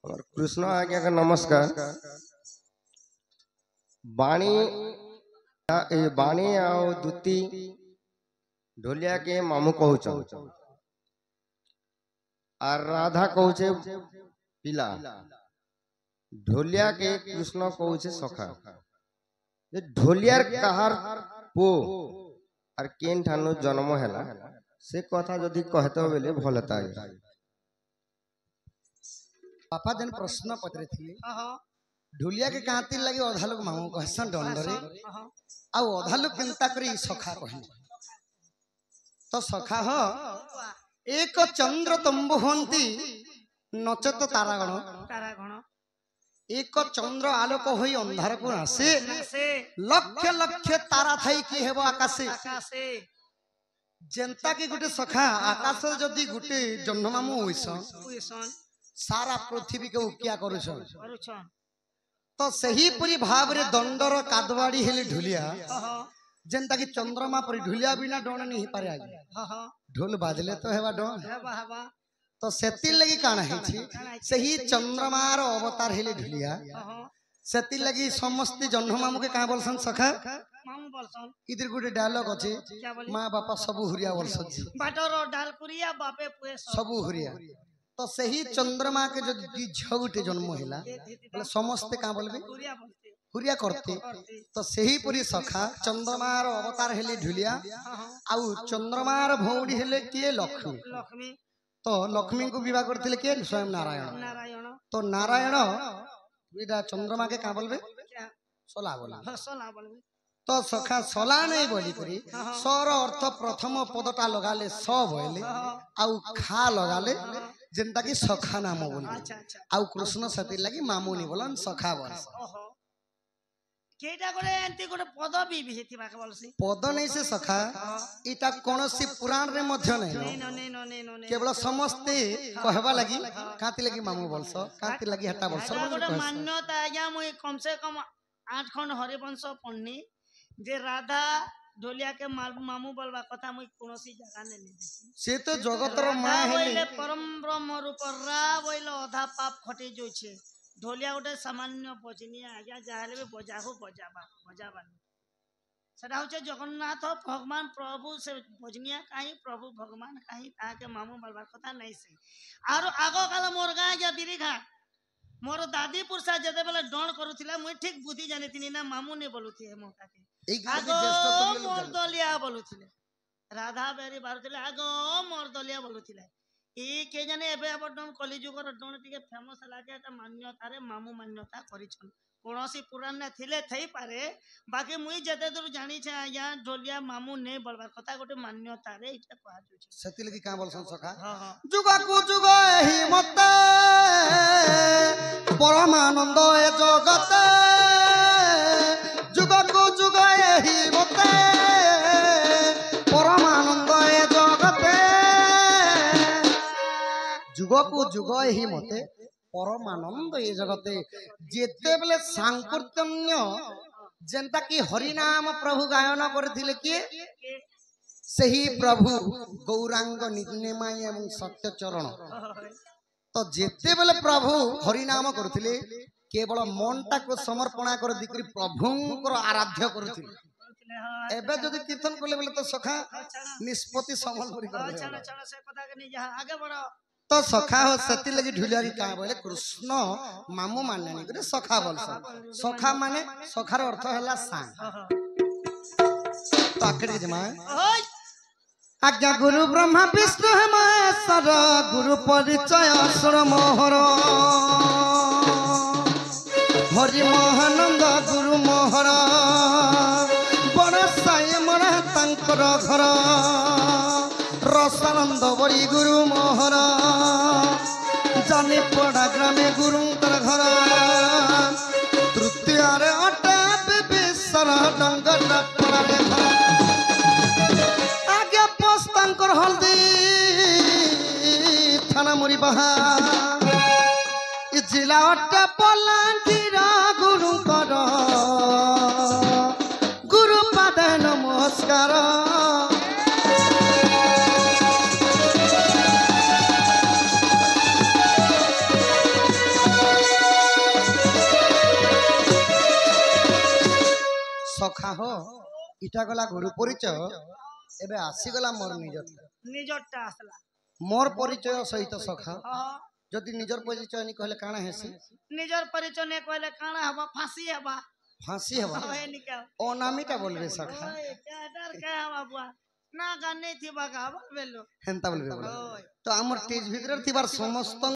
और कृष्ण आज्ञा का नमस्कार। बाणी बाणी आओ दुती ढोलिया के मामू कहूच और राधा कहूचे पिला ढोलिया के कृष्ण कहूचे सखा। ढोलियार कहार पो और केन ठानु जन्म हैला से कथा जदि कहते बेले भलता। बापा जन प्रश्न पत्र थी ढोलिया के कांति लगे अधा लोग मामू कहसन दंडरे आउ अधा लोग केनता करी सखा कहन तो सखा हो एक चंद्र तंबु होंती नचत तारागण एक चंद्र आलोक होई अंधार को आसे लक्ष लक्ष तारा थाई की हेबो आकाशे जनता की गुटे सखा आकाश जदी गुटे जन्म मामू होइसन सारा पृथ्वी के उकिया करूछन तो सही पूरी भाव रे दंडर कादवाड़ी हेले ढुलिया जनता की चंद्रमा पर ढुलिया बिना डोन नहीं पारे आगे ढोल बाजले तो हेबा डोन तो सेति लगी काना है सही चंद्रमार अवतार हेले ढुलिया सेति लगी समस्त जन्म मामू के का बोलसन सखा मामू बोलसन इधर गुटे डायलॉग अछि मां बापा सबु हुरिया बोलसन बाटरो डाल कुरिया बापे पुए सबु हुरिया तो सही चंद्रमा के जो झगुटे जन्म होला बोले समस्त का बोलबे हुरिया करते तो सही पूरी सखा चंद्रमार अवतार हेले ढुलिया आउ चंद्रमार भौड़ी हेले के लक्ष्मी तो लक्ष्मी को विवाह करथिले के स्वयं नारायण तो नारायण इडा चंद्रमा के का बोलबे सोला बोलबे तो सखा सोला नहीं बोली करी सर अर्थ प्रथम पदटा लगाले स बोले आउ खा लगाले जेंता की सखा नाम बोली आउ कृष्ण सती लगी मामू नहीं बोलन सखा बोल केटा करे एंती कोटे पद भी हेतिबा के बोलसी पद नहीं से सखा इटा कोनोसी पुराण रे मध्य नहीं केवल समस्त कहबा लगी काती लगी मामू बोलस काती लगी हटा बोलस मान्यता आज्ञा मुई कम से कम 8 खंड हरिवंश पढ़नी जे राधा ढोलिया के मामू बोलबा कथा मुई कोनोसी जगह ने देखी से तो जगतर मां हेले परम ब्रह्म रूप रा बोइलो अधा पाप खटे जो छे ढोलिया गोटे सामान्य बजनिया आज्ञा जाहले भी बजाबा सेटा होचे जगन्नाथ भगवान प्रभु से बजनिया काई प्रभु भगवान काई ताके मामू बोलबा कथा नहीं से आरो आगो काल मोर गाय जा बिरिघा मोर दादी पुरसा जदे बेले डण करूथिला मुई ठीक बुद्धि जानितिनी ना मामू ने बोलुथि हे मोका के आगो मोर दलिया बोलुथिले राधा बेरी बारुथिले आगो मोर दलिया बोलुथिले ई के जाने एबे अबडम कलिजुगर डण टिके फेमस लागे त मान्यता रे मामू मान्यता करिछन कोनोसी पुराण ने थिले थई पारे बाकी मुई जते दूर जानी छे आया ढोलिया मामू ने बोलबार कथा गोटे मान्यता रे इटा कहा जोछि सती लगी का बोलसन सखा जुगा को जुगा एही मते परमानंद ए जगते जुगा को जुगा एही मते परमानंद ए जगते जुगा को जुगा एही मते परमानंद ए जगते जेते बेले सांकीर्तन्य जेंता की हरि नाम प्रभु गायन करथिले के सही प्रभु गौरांग निजनेमाय एवं सत्य चरण तो जेते बेले प्रभु हरि नाम करथिले केवल मनटा को समर्पणा कर दिकरी प्रभुंकर आराध्य करथिले एबे जदि कीर्तन करले बेले तो सखा निष्पत्ति समल करी कर चलो चलो से कथा के नहीं जा आगे बढ़ो तो सखा हो सती लगी ढुलियारी का बोले कृष्ण मामू माने नहीं करे सखा बोलसन सखा माने सखार अर्थ हैला सांग तो आखिर जमा आज्ञा गुरु ब्रह्मा विष्णु महेश्वर गुरु परिचय असुर मोहर हरि महानंद गुरु मोहर बड़ साई मरा तांकर घर रसानंद बड़ी गुरु मोहर जानी पड़ा ग्रामे गुरुंकर घर तृतीय अटे विश्वर डंगर पड़े घर आगे पोस्तांकर हल्दी थाना मुरी बहा जिला अटे पलांटीर गुरुंकर गुरु पादे नमस्कार हो इटा गला गुरु परिचय एबे आसीगला मोर ନିଜରଟା ଆସିଲା मोर परिचय सहित सखा ହଁ जदि निजर परिचय नहीं कहले काना हेसी ନିଜର ପରିଚୟ ନେଇ କହିଲେ କାଣା ହବ फांसी हवा फांसी हवा होए निका अनामिटा बोलबे सखा ओए केडर के हवा बुआ ना गाने थी बगा बोलबेलो हेंता बोलबे ओए तो हमर तेज भीतर थिबार समस्त